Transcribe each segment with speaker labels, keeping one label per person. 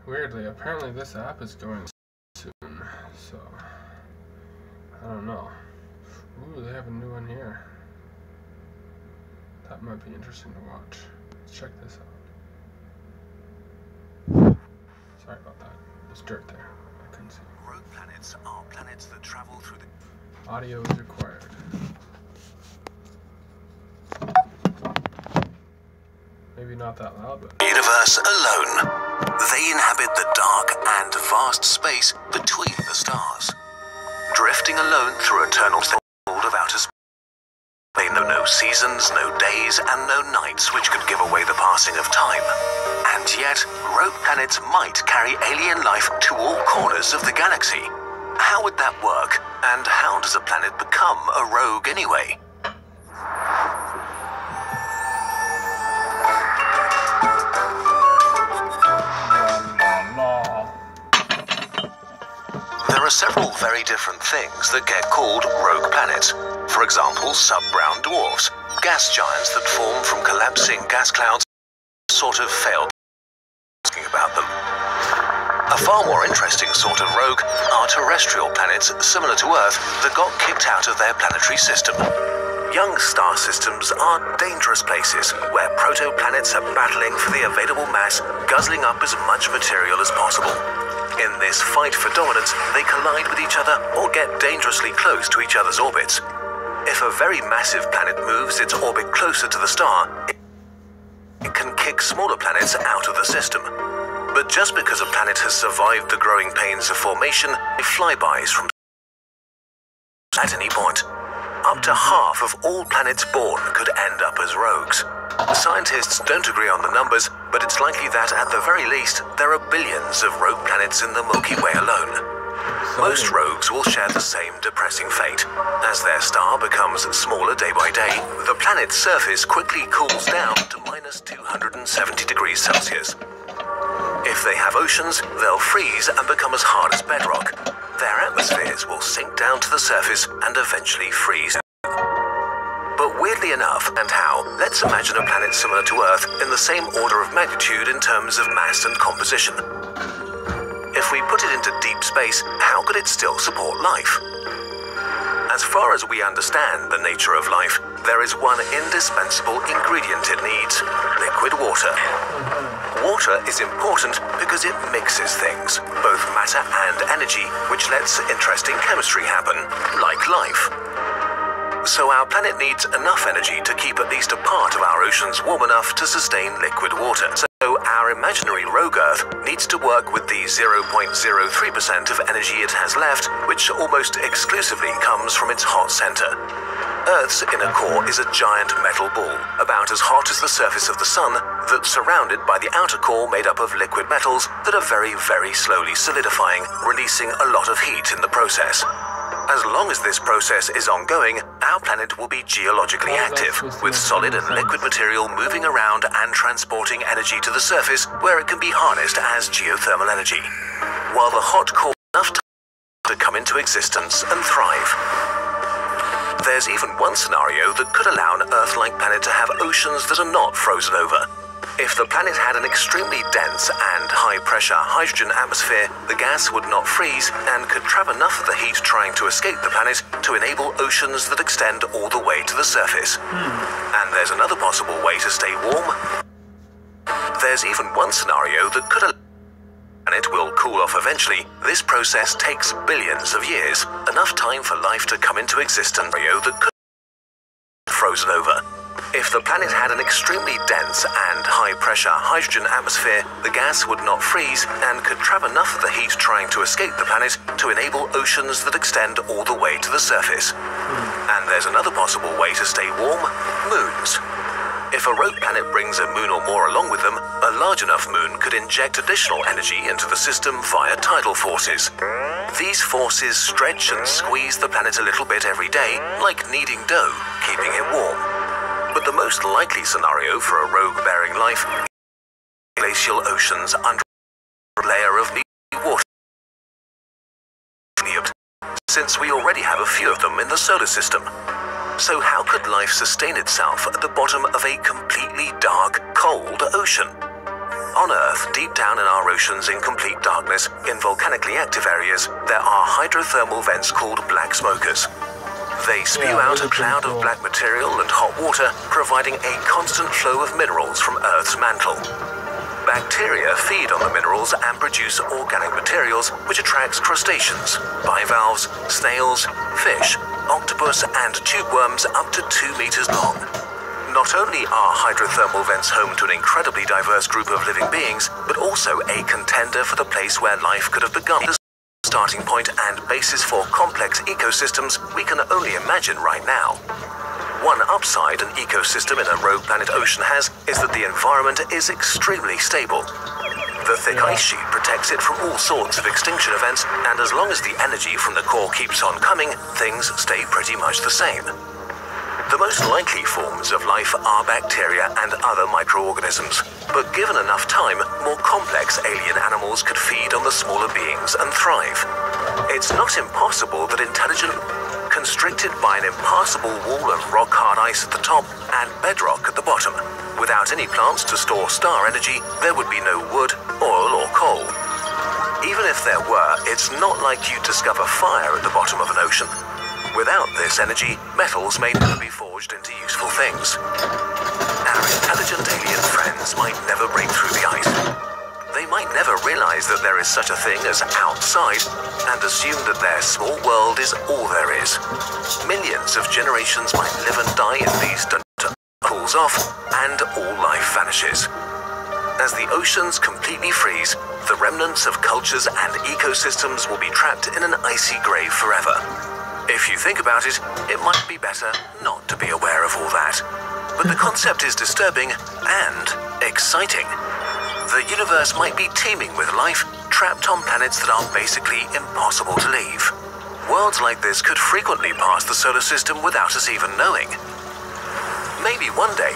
Speaker 1: Weirdly, apparently this app is going soon, so I don't know. Ooh, they have a new one here. That might be interesting to watch. Let's check this out. Sorry about that. There's dirt there. I couldn't see.
Speaker 2: Rogue planets are planets that travel through the...
Speaker 1: Audio is required. Maybe not that loud, but...
Speaker 2: universe alone. They inhabit the dark and vast space between the stars. Drifting alone through eternal world of outer space. They know no seasons, no days, and no nights which could give away the passing of time. And yet, rogue planets might carry alien life to all corners of the galaxy. How would that work? And how does a planet become a rogue anyway? There are several very different things that get called rogue planets. For example, sub-brown dwarfs, gas giants that form from collapsing gas clouds, sort of failed asking about them. A far more interesting sort of rogue are terrestrial planets similar to Earth that got kicked out of their planetary system. Young star systems are dangerous places where protoplanets are battling for the available mass, guzzling up as much material as possible. In this fight for dominance, they collide with each other or get dangerously close to each other's orbits. If a very massive planet moves its orbit closer to the star, it can kick smaller planets out of the system. But just because a planet has survived the growing pains of formation, it flybys from at any point. Up to half of all planets born could end up as rogues. Scientists don't agree on the numbers, but it's likely that at the very least, there are billions of rogue planets in the Milky Way alone. Most rogues will share the same depressing fate. As their star becomes smaller day by day, the planet's surface quickly cools down to minus 270 degrees Celsius. If they have oceans, they'll freeze and become as hard as bedrock. Their atmospheres will sink down to the surface and eventually freeze. But weirdly enough, and how, let's imagine a planet similar to Earth in the same order of magnitude in terms of mass and composition. If we put it into deep space, how could it still support life? As far as we understand the nature of life, there is one indispensable ingredient it needs: liquid water. Water is important because it mixes things, both matter and energy, which lets interesting chemistry happen, like life. So our planet needs enough energy to keep at least a part of our oceans warm enough to sustain liquid water. So our imaginary rogue Earth needs to work with the 0.03% of energy it has left, which almost exclusively comes from its hot center. Earth's inner core is a giant metal ball, about as hot as the surface of the sun, that's surrounded by the outer core made up of liquid metals that are very, very slowly solidifying, releasing a lot of heat in the process. As long as this process is ongoing, our planet will be geologically active, with solid and liquid material moving around and transporting energy to the surface where it can be harnessed as geothermal energy, while the hot core has enough time to come into existence and thrive. There's even one scenario that could allow an Earth-like planet to have oceans that are not frozen over. If the planet had an extremely dense and high-pressure hydrogen atmosphere, the gas would not freeze and could trap enough of the heat trying to escape the planet to enable oceans that extend all the way to the surface. And there's another possible way to stay warm. There's even one scenario that could allow the planet will cool off eventually. This process takes billions of years, enough time for life to come into existence that could be frozen over. If the planet had an extremely dense and high-pressure hydrogen atmosphere, the gas would not freeze and could trap enough of the heat trying to escape the planet to enable oceans that extend all the way to the surface. And there's another possible way to stay warm: moons. If a rogue planet brings a moon or more along with them, a large enough moon could inject additional energy into the system via tidal forces. These forces stretch and squeeze the planet a little bit every day, like kneading dough, keeping it warm. But the most likely scenario for a rogue-bearing life is glacial oceans under a layer of water, since we already have a few of them in the solar system. So how could life sustain itself at the bottom of a completely dark, cold ocean? On Earth, deep down in our oceans in complete darkness, in volcanically active areas, there are hydrothermal vents called black smokers. They spew out a cloud of black material and hot water, providing a constant flow of minerals from Earth's mantle. Bacteria feed on the minerals and produce organic materials, which attracts crustaceans, bivalves, snails, fish, octopus, and tube worms up to 2 meters long. Not only are hydrothermal vents home to an incredibly diverse group of living beings, but also a contender for the place where life could have begun. The starting point and basis for complex ecosystems we can only imagine right now. One upside an ecosystem in a rogue planet ocean has is that the environment is extremely stable. The thick ice sheet protects it from all sorts of extinction events, and as long as the energy from the core keeps on coming, things stay pretty much the same. The most likely forms of life are bacteria and other microorganisms, but given enough time, more complex alien animals could feed on the smaller beings and thrive. It's not impossible that intelligent, constricted by an impassable wall of rock-hard ice at the top and bedrock at the bottom. Without any plants to store star energy, there would be no wood, oil or coal. Even if there were, it's not like you'd discover fire at the bottom of an ocean. Without this energy, metals may never be forged into useful things. Our intelligent alien friends might never break through the ice. They might never realize that there is such a thing as outside and assume that their small world is all there is. Millions of generations might live and die in these cools off and all life vanishes. As the oceans completely freeze, the remnants of cultures and ecosystems will be trapped in an icy grave forever. If you think about it, it might be better not to be aware of all that. But the concept is disturbing and exciting. The universe might be teeming with life, trapped on planets that are basically impossible to leave. Worlds like this could frequently pass the solar system without us even knowing. Maybe one day,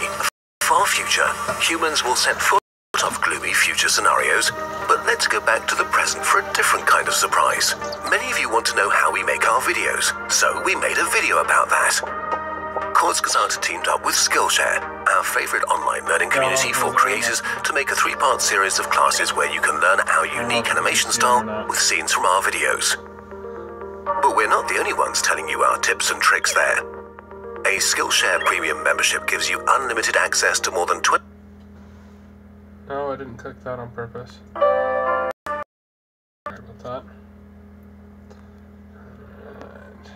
Speaker 2: far future, humans will set foot of gloomy future scenarios, but let's go back to the present for a different kind of surprise. Many of you want to know how we make our videos, so we made a video about that. Kurzgesagt teamed up with Skillshare, our favorite online learning community for creators, to make a 3-part series of classes where you can learn our unique animation style with scenes from our videos. But we're not the only ones telling you our tips and tricks there. A Skillshare premium membership gives you unlimited access to more than 20.
Speaker 1: No, I didn't click that on purpose. Sorry about that. Alright.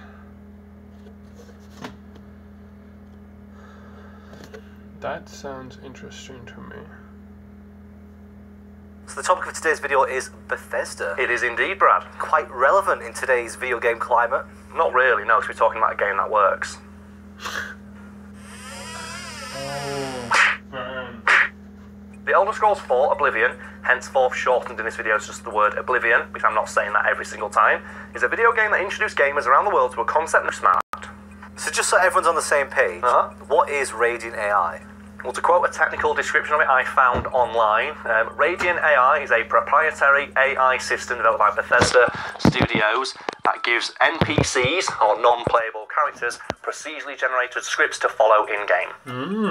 Speaker 1: That sounds interesting to me.
Speaker 3: So the topic of today's video is Bethesda.
Speaker 4: It is indeed, Brad.
Speaker 3: Quite relevant in today's video game climate.
Speaker 4: Not really, no, because we're talking about a game that works.
Speaker 1: Oh, man.
Speaker 4: The Elder Scrolls 4 Oblivion, henceforth shortened in this video as just the word Oblivion, because I'm not saying that every single time, is a video game that introduced gamers around the world to a concept of smart.
Speaker 3: So just so everyone's on the same page, what is Radiant AI?
Speaker 4: Well, to quote a technical description of it I found online, Radiant AI is a proprietary AI system developed by Bethesda Studios that gives NPCs, or non-playable characters, procedurally generated scripts to follow in-game.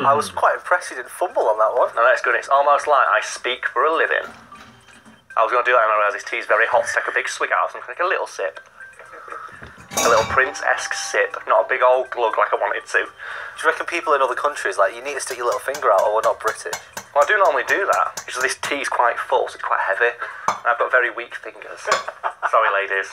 Speaker 3: I was quite impressed you didn't fumble on that one.
Speaker 4: No, that's good. It's almost like I speak for a living. I was going to do that and I realised this tea's very hot, so take a big swig out, so I'm going to take a little sip. A little Prince-esque sip, not a big old glug like I wanted to.
Speaker 3: Do you reckon people in other countries, like, you need to stick your little finger out, or we're not British?
Speaker 4: Well, I do normally do that. It's just this tea's quite full, so it's quite heavy. And I've got very weak fingers. Sorry, ladies.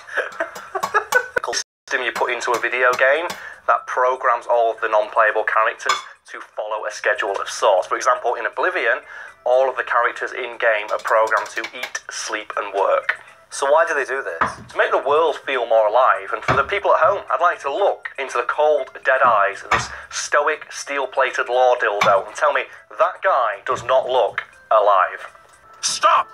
Speaker 4: System you put into a video game that programs all of the non-playable characters to follow a schedule of sorts. For example, in Oblivion, all of the characters in-game are programmed to eat, sleep, and work.
Speaker 3: So why do they do this?
Speaker 4: To make the world feel more alive, and for the people at home, I'd like to look into the cold, dead eyes of this stoic, steel-plated law dildo and tell me that guy does not look alive.
Speaker 5: Stop!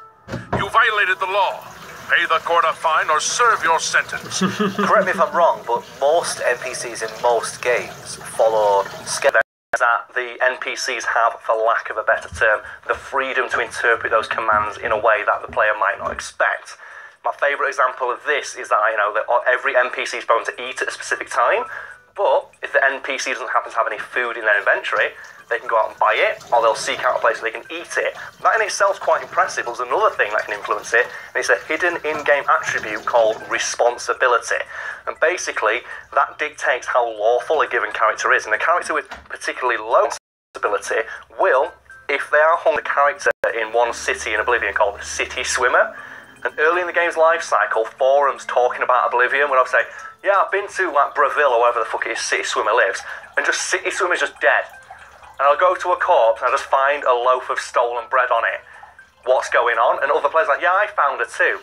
Speaker 5: You violated the law. Pay the court a fine or serve your sentence.
Speaker 3: Correct me if I'm wrong, but most NPCs in most games follow schedule.
Speaker 4: That the NPCs have, for lack of a better term, the freedom to interpret those commands in a way that the player might not expect. My favourite example of this is that that every NPC is going to eat at a specific time, but if the NPC doesn't happen to have any food in their inventory, they can go out and buy it, or they'll seek out a place where they can eat it. That in itself is quite impressive. There's another thing that can influence it, and it's a hidden in-game attribute called responsibility. And basically, that dictates how lawful a given character is. And a character with particularly low responsibility will, if they are a character in one city in Oblivion called City Swimmer, and early in the game's life cycle, forums talking about Oblivion would say, yeah, I've been to like Braville or wherever the fuck it is City Swimmer lives, and just City Swimmer's just dead. And I'll go to a corpse and I'll just find a loaf of stolen bread on it. What's going on? And other players are like, yeah, I found her too.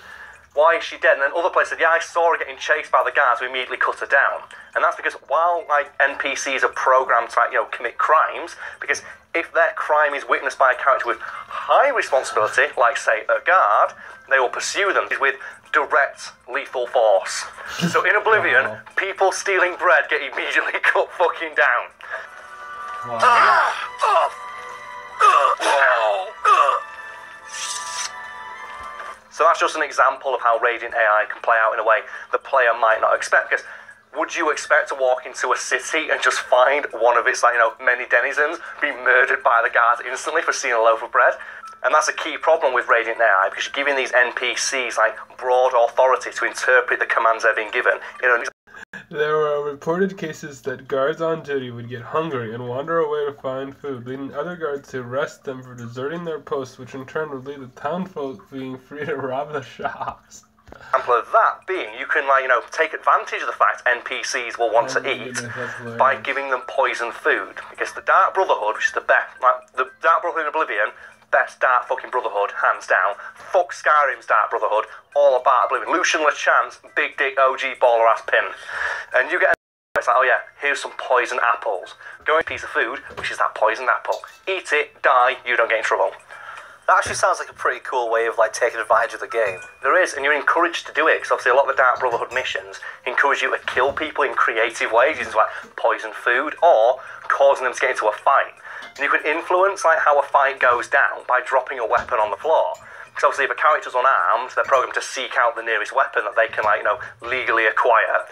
Speaker 4: Why is she dead? And then other players said, yeah, I saw her getting chased by the guards who immediately cut her down. And that's because while like NPCs are programmed to commit crimes, because if their crime is witnessed by a character with high responsibility, like say a guard, they will pursue them with direct lethal force. So in Oblivion, people stealing bread get immediately cut fucking down. So that's just an example of how Radiant AI can play out in a way the player might not expect. Because would you expect to walk into a city and just find one of its many denizens be murdered by the guards instantly for stealing a loaf of bread? And that's a key problem with Radiant AI, because you're giving these NPCs broad authority to interpret the commands they're being given.
Speaker 1: There were reported cases that guards on duty would get hungry and wander away to find food, leading other guards to arrest them for deserting their posts, which in turn would lead the townfolk being free to rob the shops.
Speaker 4: Example of that being, you can take advantage of the fact NPCs will want to eat by giving them poisoned food, because the Dark Brotherhood, which is the best, the Dark Brotherhood in Oblivion, best Dark fucking Brotherhood, hands down. Fuck Skyrim's Dark Brotherhood, all about Oblivion. Lucian LeChance, big dick OG baller ass pimp. And you get it's like, oh yeah, here's some poisoned apples. Go and piece of food, which is that poisoned apple. Eat it, die, you don't get in trouble.
Speaker 3: That actually sounds like a pretty cool way of taking advantage of the game.
Speaker 4: There is, and you're encouraged to do it, because obviously a lot of the Dark Brotherhood missions encourage you to kill people in creative ways, using poison food, or causing them to get into a fight. And you can influence how a fight goes down by dropping a weapon on the floor. Because obviously if a character's unarmed, they're programmed to seek out the nearest weapon that they can legally acquire.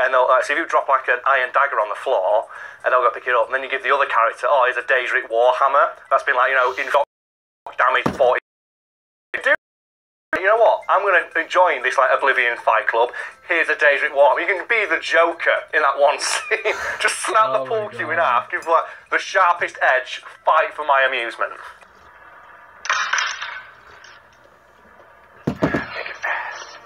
Speaker 4: And so if you drop an iron dagger on the floor, and they'll go pick it up, and then you give the other character, oh, here's a Daedric Warhammer that's been damage 40. You know what? I'm going to join this Oblivion Fight Club. Here's a Daedric Warhammer. You can be the Joker in that one scene. Just snap the pool cue in half. Give the sharpest edge. Fight for my amusement. Make it fast.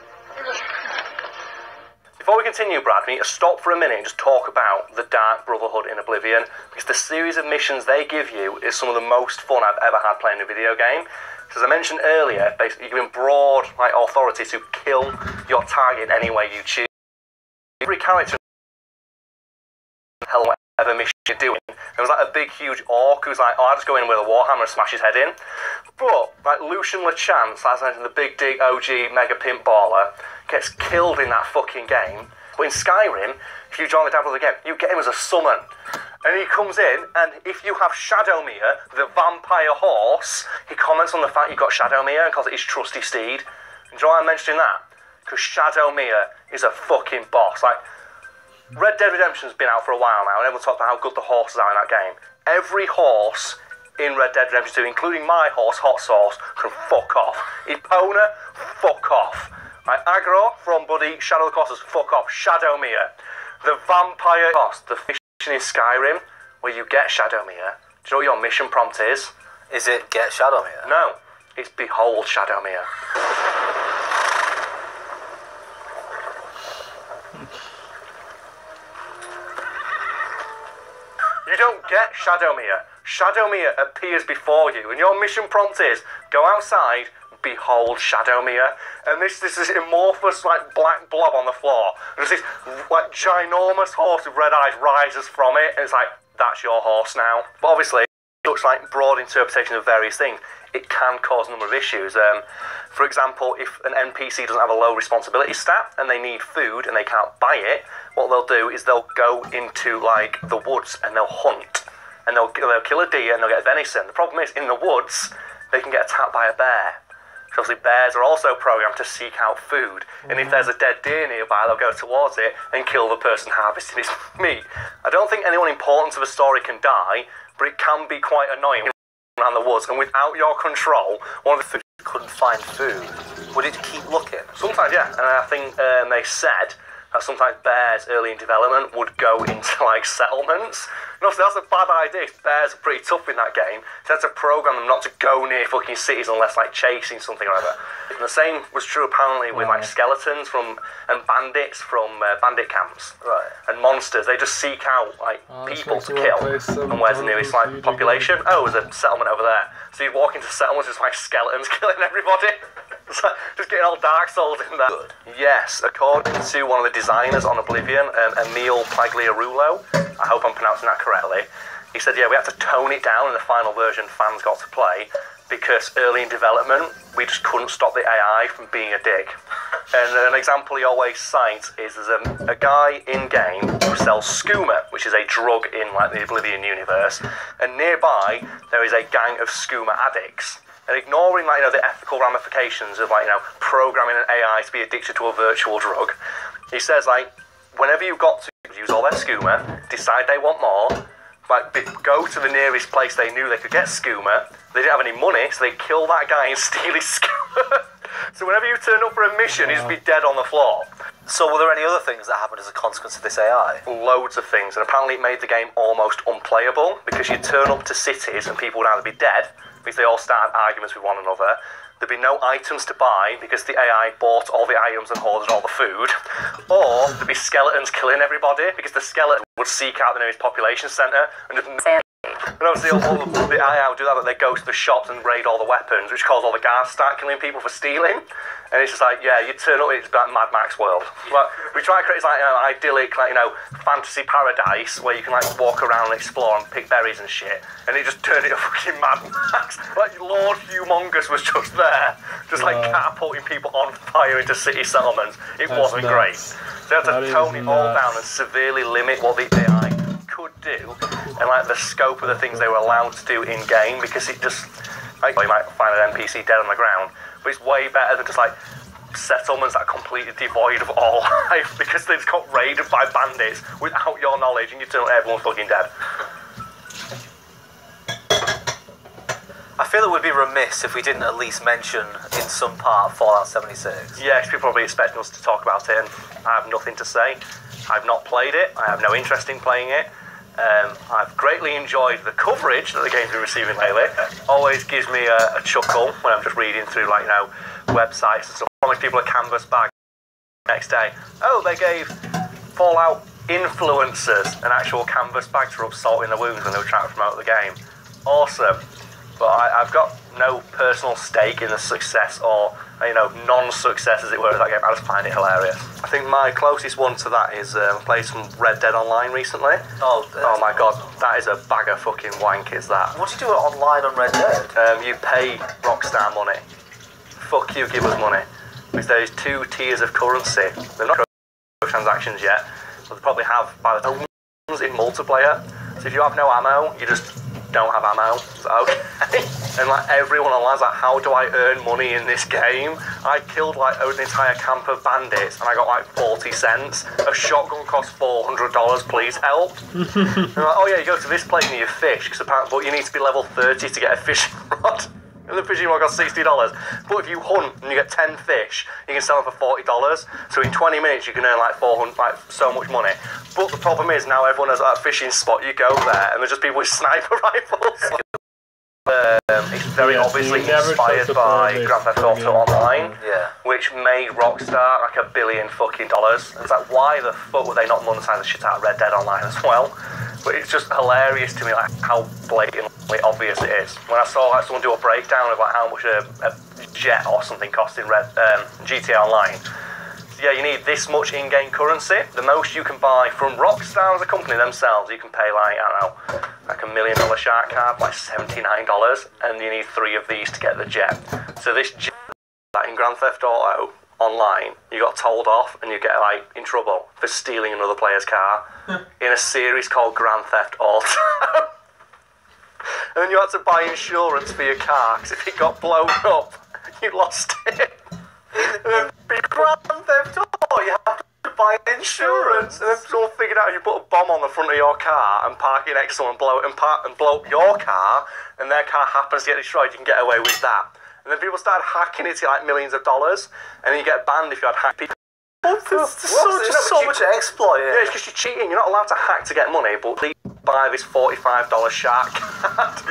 Speaker 4: Before we continue, Brad, we need to stop for a minute and just talk about the Dark Brotherhood in Oblivion, because the series of missions they give you is some of the most fun I've ever had playing a video game. So as I mentioned earlier, basically you're given broad authority to kill your target in any way you choose. Every character hell whatever mission you're doing. There was a big huge orc who's oh, I'll just go in with a warhammer and smash his head in. But Lucian LeChance, as I mentioned, the big dick OG mega pimp baller, gets killed in that fucking game. But in Skyrim, if you join the Dark Brotherhood game, you get him as a summon. And he comes in, and if you have Shadowmere, the vampire horse, he comments on the fact you've got Shadowmere and calls it his trusty steed. And do you know why I'm mentioning that? Because Shadowmere is a fucking boss. Red Dead Redemption's been out for a while now, and everyone talks about how good the horses are in that game. Every horse in Red Dead Redemption 2, including my horse, Hot Sauce, can fuck off. Epona, fuck off. Agro from Buddy, Shadow of the Colossus, fuck off. Shadowmere. The vampire boss, the mission in Skyrim, where you get Shadowmere. Do you know what your mission prompt is?
Speaker 3: Is it get Shadowmere?
Speaker 4: No, it's behold Shadowmere. You don't get Shadowmere. Shadowmere appears before you, and your mission prompt is go outside, behold Shadowmere. And this is amorphous black blob on the floor. There's this ginormous horse with red eyes rises from it, and it's that's your horse now. But obviously, it looks broad interpretation of various things. It can cause a number of issues. For example, if an NPC doesn't have a low responsibility stat and they need food and they can't buy it, what they'll do is they'll go into the woods and they'll hunt. And they'll kill a deer and they'll get venison. The problem is, in the woods, they can get attacked by a bear. So obviously bears are also programmed to seek out food. And if there's a dead deer nearby, they'll go towards it and kill the person harvesting its meat. I don't think anyone important to the story can die, but it can be quite annoying around the woods, and without your control, one of the
Speaker 3: You couldn't find food. Would it keep looking?
Speaker 4: sometimes, yeah, and I think they said that sometimes bears early in development would go into like settlements. And obviously that's a bad idea. Bears are pretty tough in that game. So you had to program them not to go near fucking cities unless like chasing something or other. And the same was true apparently with like skeletons and bandits from bandit camps.
Speaker 3: Right.
Speaker 4: And monsters. They just seek out like people to kill. And where's the nearest like population? Oh, there's a settlement over there. So you'd walk into settlements, there's like skeletons killing everybody. It's like, just getting all Dark Souls in there. Good. Yes, according to one of the designers on Oblivion, Emil Pagliarulo, I hope I'm pronouncing that correctly, he said, yeah, we had to tone it down in the final version fans got to play because early in development, we just couldn't stop the AI from being a dick. And an example he always cites is there's a guy in-game who sells skooma, which is a drug in like the Oblivion universe, and nearby there is a gang of skooma addicts. And ignoring like, the ethical ramifications of like, programming an AI to be addicted to a virtual drug, he says like, whenever you've got to use all their skooma, decide they want more, like go to the nearest place they knew they could get skooma, they didn't have any money, so they kill that guy and steal his skooma. So whenever you turn up for a mission, he'd just be dead on the floor.
Speaker 3: So were there any other things that happened as a consequence of this AI?
Speaker 4: Loads of things, and apparently it made the game almost unplayable, because you'd turn up to cities and people would either be dead, because they all started arguments with one another. There'd be no items to buy because the AI bought all the items and hoarded all the food. Or there'd be skeletons killing everybody because the skeleton would seek out the nearest population centre and just... And obviously all the AI would do that, but they go to the shops and raid all the weapons, which caused all the guards to start killing people for stealing. And it's just like, yeah, you turn up, it's like Mad Max world. Like, we try to create this like, idyllic, like, fantasy paradise where you can like walk around and explore and pick berries and shit. And it just turned into fucking Mad Max. Like Lord Humongous was just there, just like catapulting people on fire into city settlements. It wasn't great. So you had to tone it all down and severely limit what the AI could do and like the scope of the things they were allowed to do in game, because it just like, you might find an NPC dead on the ground, but it's way better than just like settlements that are completely devoid of all life because they just got raided by bandits without your knowledge and you turn up everyone's fucking dead.
Speaker 3: I feel it would be remiss if we didn't at least mention in some part Fallout 76.
Speaker 4: Yes, people probably expecting us to talk about it, and I have nothing to say. I've not played it, I have no interest in playing it. I've greatly enjoyed the coverage that the game's been receiving lately. Always gives me a chuckle when I'm just reading through like websites and stuff. How many people are canvas bags the next day? Oh, they gave Fallout influencers an actual canvas bag to rub salt in the wounds when they were trying to promote the game. Awesome. But I've got no personal stake in the success or non-success, as it were, of that game. I just find it hilarious. I think my closest one to that is played some Red Dead Online recently. Oh my god, that is a bag of fucking wank, is that.
Speaker 3: What do you do online on Red Dead?
Speaker 4: You pay Rockstar money. Fuck you, give us money. Because there's 2 tiers of currency. They're not transactions yet, but they probably have by the time in multiplayer. So if you have no ammo, you just don't have ammo. So, okay. And like everyone online's like, how do I earn money in this game? I killed like an entire camp of bandits and I got like 40 cents. A shotgun costs $400, please help. And like, oh yeah, you go to this place and you fish, but you need to be level 30 to get a fishing rod. And the fishing rod costs $60. But if you hunt and you get 10 fish, you can sell them for $40. So in 20 minutes you can earn like 400, like so much money. But the problem is now everyone has that fishing spot. You go there and there's just people with sniper rifles. It's very obviously inspired by Grand Theft Auto Online, which made Rockstar like $1 billion fucking dollars. It's like, why the fuck would they not monetize the shit out of Red Dead Online as well? But it's just hilarious to me like how blatantly obvious it is. When I saw like someone do a breakdown of like how much a jet or something cost in GTA Online. Yeah, you need this much in-game currency. The most you can buy from Rockstar as a company themselves, you can pay like, I don't know, like $1 million shark card, like $79, and you need 3 of these to get the jet. So this jet, like in Grand Theft Auto Online, you got told off and you get like in trouble for stealing another player's car in a series called Grand Theft Auto. And then you had to buy insurance for your car, because if it got blown up, you lost it.
Speaker 3: In Grand Theft Auto, you have to buy
Speaker 4: insurance. And then someone figured out you put a bomb on the front of your car and park it next to someone, blow it and blow up your car, and their car happens to get destroyed, you can get away with that. And then people started hacking it to like millions of dollars, and then you get banned if you had hacked people.
Speaker 3: There's so much to exploit.
Speaker 4: Yeah, it's because you're cheating. You're not allowed to hack to get money, but they buy this $45 shark card.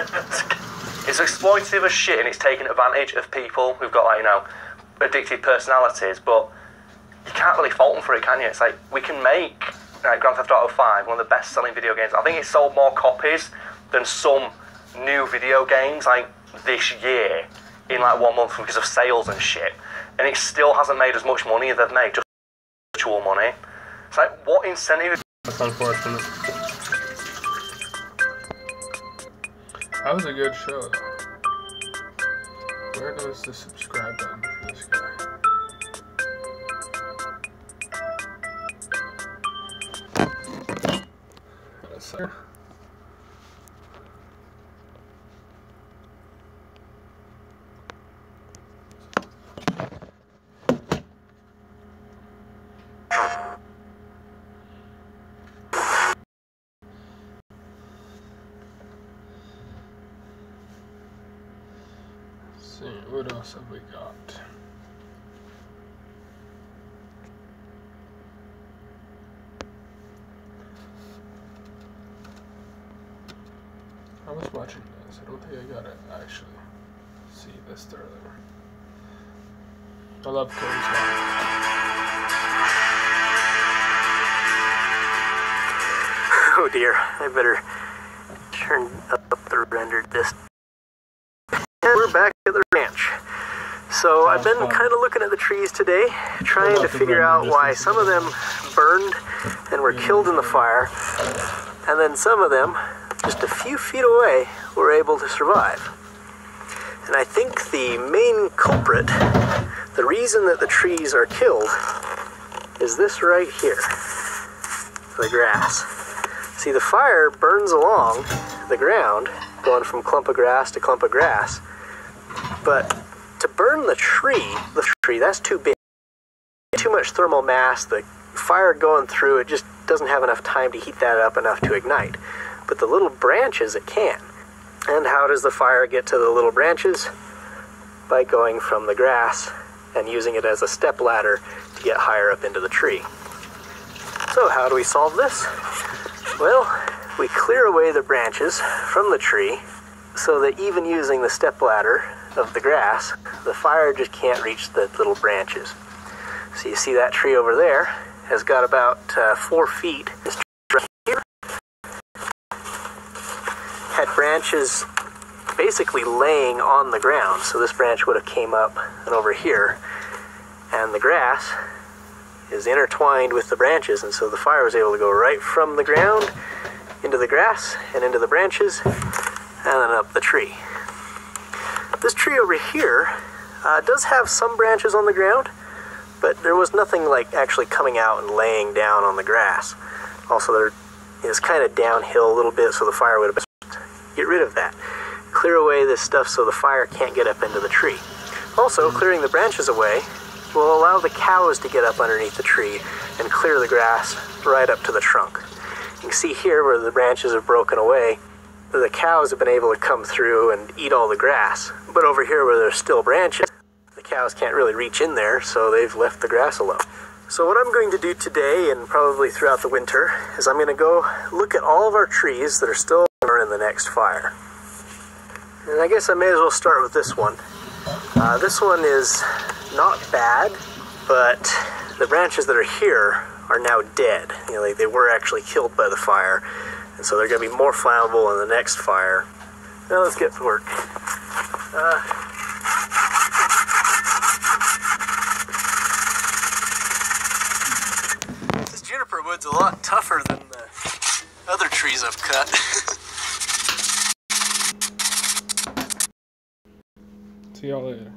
Speaker 4: It's exploitative as shit, and it's taking advantage of people who've got, like, you know, addictive personalities, but you can't really fault them for it, can you? It's like, we can make Grand Theft Auto 5 one of the best-selling video games. I think it sold more copies than some new video games, like, this year, in, like, 1 month because of sales and shit. And it still hasn't made as much money as they've made, just virtual money. It's like, what incentive?
Speaker 1: That's unfortunate. That was a good show, though. Where goes the subscribe button for this guy? That's there. What else have we got? I was watching this. I don't think I got to actually see this thoroughly. I love Cody's life.
Speaker 6: Oh dear, I better turn up the rendered distance. And we're back at the ranch. So I've been kind of looking at the trees today, trying to figure out why some of them burned and were killed in the fire, and then some of them, just a few feet away, were able to survive. And I think the main culprit, the reason that the trees are killed, is this right here, the grass. See, the fire burns along the ground, going from clump of grass to clump of grass. But to burn the tree, that's too big. Too much thermal mass, the fire going through, it just doesn't have enough time to heat that up enough to ignite. But the little branches, it can. And how does the fire get to the little branches? By going from the grass and using it as a step ladder to get higher up into the tree. So how do we solve this? Well, we clear away the branches from the tree so that even using the step ladder of the grass, the fire just can't reach the little branches. So you see that tree over there has got about 4 feet. This tree right here had branches basically laying on the ground. So this branch would have came up and over here, and the grass is intertwined with the branches, and so the fire was able to go right from the ground into the grass and into the branches and then up the tree. This tree over here does have some branches on the ground, but there was nothing like actually coming out and laying down on the grass. Also, there is kind of downhill a little bit, so the fire would have been. Get rid of that. Clear away this stuff so the fire can't get up into the tree. Also, clearing the branches away will allow the cows to get up underneath the tree and clear the grass right up to the trunk. You can see here where the branches have broken away, the cows have been able to come through and eat all the grass. But over here where there's still branches, the cows can't really reach in there, so they've left the grass alone. So what I'm going to do today, and probably throughout the winter, is I'm going to go look at all of our trees that are still in the next fire. And I guess I may as well start with this one. This one is not bad, but the branches that are here are now dead. You know, they were actually killed by the fire, and so they're going to be more flammable in the next fire. Now let's get to work. This juniper wood's a lot tougher than the other trees I've cut.
Speaker 1: See y'all later.